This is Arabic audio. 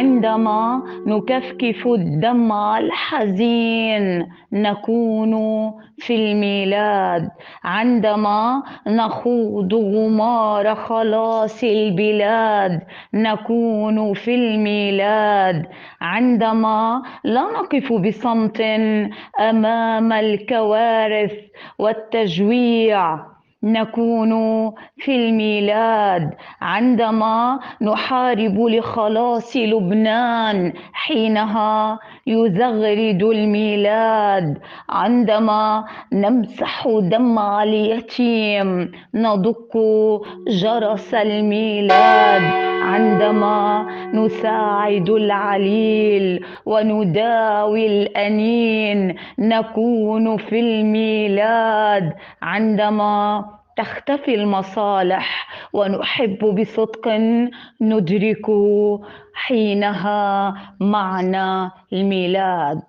عندما نكفكف الدمع الحزين نكون في الميلاد. عندما نخوض غمار خلاص البلاد نكون في الميلاد. عندما لا نقف بصمت أمام الكوارث والتجويع نكون في الميلاد. عندما نحارب لخلاص لبنان حينها يزغرد الميلاد. عندما نمسح دمع اليتيم ندق جرس الميلاد. عندما نساعد العليل ونداوي الأنين نكون في الميلاد. عندما تختفي المصالح ونحب بصدق ندرك حينها معنى الميلاد.